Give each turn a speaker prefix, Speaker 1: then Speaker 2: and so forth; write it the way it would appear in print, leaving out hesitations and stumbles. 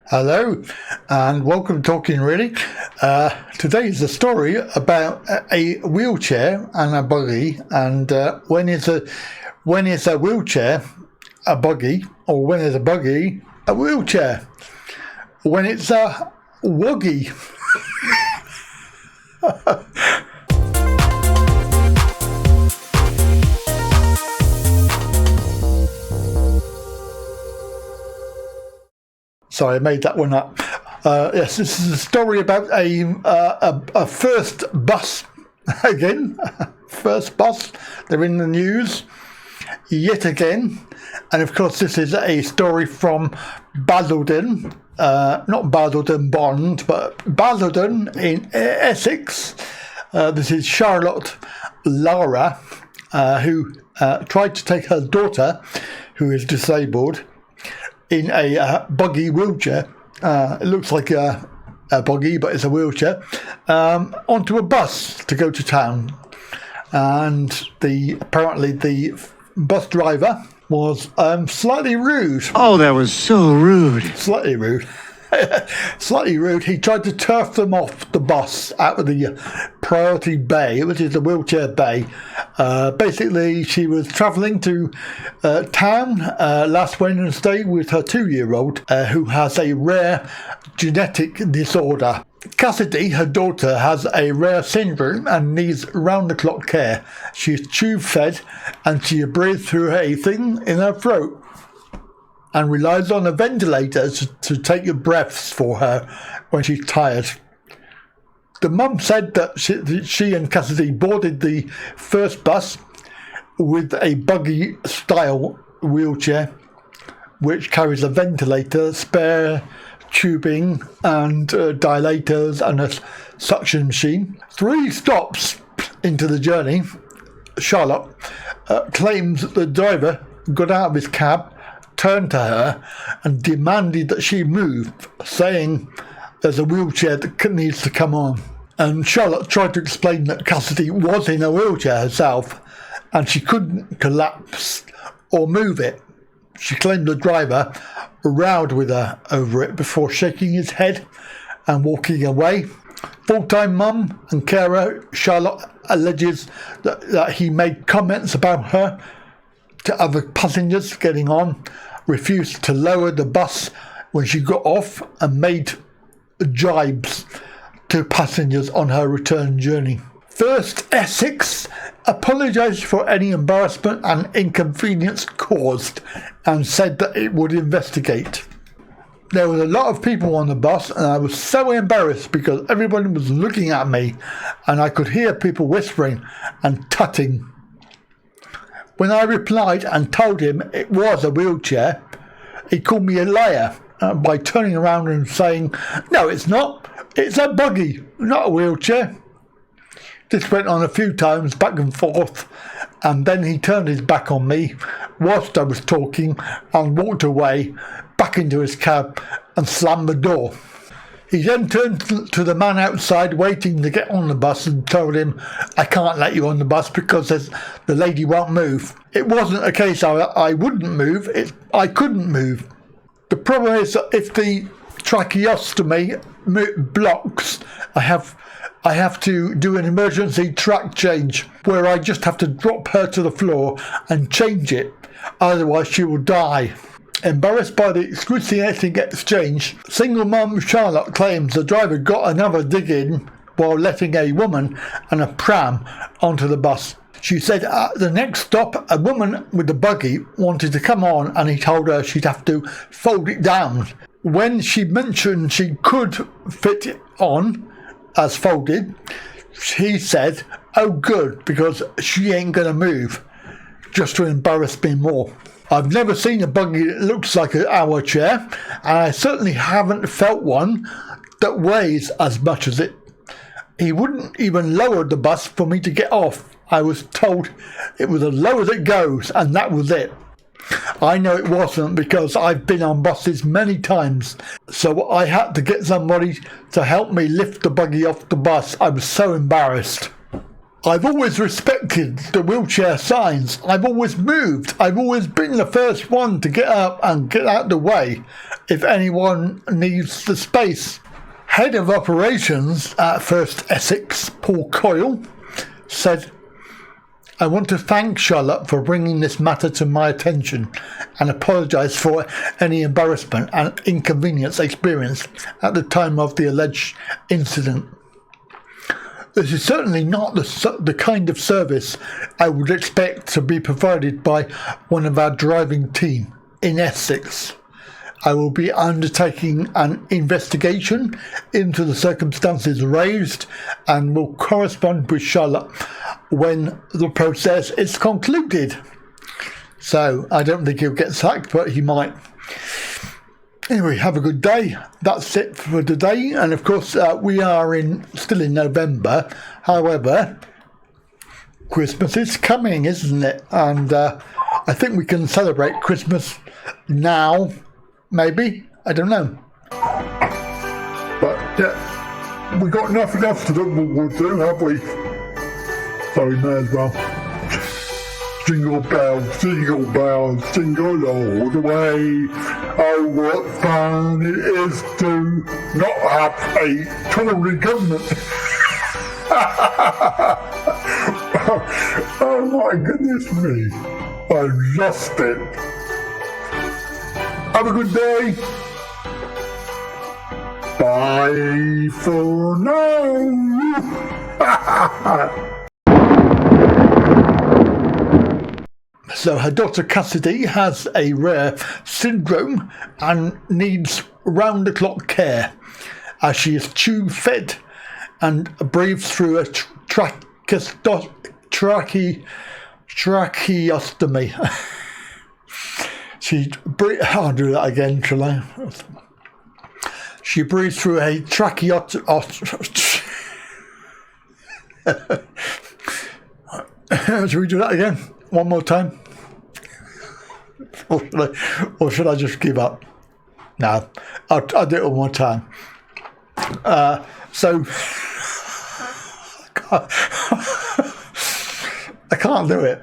Speaker 1: Hello and welcome to Talkin really. Today is a story about a wheelchair and a buggy, and when is a wheelchair a buggy, or when is a buggy a wheelchair, when it's a wuggy. Sorry, I made that one up. Yes, this is a story about a first bus. Again, first bus. They're in the news yet again. And of course, this is a story from Basildon. Not Basildon Bond, but Basildon in Essex. This is Charlotte Lara, who tried to take her daughter, who is disabled, in a buggy wheelchair. It looks like a buggy, but it's a wheelchair, onto a bus to go to town. And apparently the bus driver was slightly rude.
Speaker 2: Oh, that was so rude.
Speaker 1: Slightly rude. Slightly rude. He tried to turf them off the bus out of the priority bay, which is the wheelchair bay. Basically, she was travelling to town last Wednesday with her 2-year-old who has a rare genetic disorder. Cassidy, her daughter, has a rare syndrome and needs round-the-clock care. She's tube-fed and she breathes through a thing in her throat and relies on a ventilator to take your breaths for her when she's tired. The mum said that she and Cassidy boarded the first bus with a buggy-style wheelchair, which carries a ventilator, spare tubing and dilators and a suction machine. 3 stops into the journey, Charlotte claims that the driver got out of his cab, turned to her and demanded that she move, saying there's a wheelchair that needs to come on. And Charlotte tried to explain that Cassidy was in a wheelchair herself and she couldn't collapse or move it. She claimed the driver rowed with her over it before shaking his head and walking away. Full-time mum and carer Charlotte alleges that he made comments about her to other passengers getting on, refused to lower the bus when she got off, and made jibes to passengers on her return journey. First Essex apologised for any embarrassment and inconvenience caused and said that it would investigate. There was a lot of people on the bus and I was so embarrassed because everybody was looking at me and I could hear people whispering and tutting. When I replied and told him it was a wheelchair, he called me a liar by turning around and saying, "No, it's not. It's a buggy, not a wheelchair." This went on a few times, back and forth, and then he turned his back on me whilst I was talking and walked away back into his cab and slammed the door. He then turned to the man outside waiting to get on the bus and told him, "I can't let you on the bus because the lady won't move." It wasn't a case I wouldn't move, I couldn't move. The problem is that if the tracheostomy blocks, I have to do an emergency track change where I just have to drop her to the floor and change it, otherwise she will die. Embarrassed by the excruciating exchange, single mum Charlotte claims the driver got another dig in while letting a woman and a pram onto the bus. She said at the next stop, a woman with the buggy wanted to come on and he told her she'd have to fold it down. When she mentioned she could fit it on as folded, he said, "Oh good, because she ain't gonna move," just to embarrass me more. I've never seen a buggy that looks like our chair, and I certainly haven't felt one that weighs as much as it. He wouldn't even lower the bus for me to get off. I was told it was as low as it goes, and that was it. I know it wasn't because I've been on buses many times, so I had to get somebody to help me lift the buggy off the bus. I was so embarrassed. I've always respected the wheelchair signs. I've always moved. I've always been the first one to get up and get out the way if anyone needs the space. Head of operations at Bus Essex, Paul Coyle, said, I want to thank Charlotte for bringing this matter to my attention and apologise for any embarrassment and inconvenience experienced at the time of the alleged incident. This is certainly not the kind of service I would expect to be provided by one of our driving team in Essex. I will be undertaking an investigation into the circumstances raised and will correspond with Charlotte when the process is concluded. So I don't think he'll get sacked, but he might. Anyway, have a good day. That's it for today. And of course, we are still in November. However, Christmas is coming, isn't it? And I think we can celebrate Christmas now, maybe. I don't know. But yeah, we got nothing else to do, have we? So we may as well. Jingle bells, jingle all the way. Oh, what fun it is to not have a Tory government. Oh my goodness me. I lost it. Have a good day. Bye for now. So her daughter Cassidy has a rare syndrome and needs round-the-clock care as she is tube-fed and breathes through a tracheostomy. I'll do that again, shall I? She breathes through a tracheostomy. Shall we do that again? One more time? Or should I just give up? No, I'll do it one more time. So I can't do it.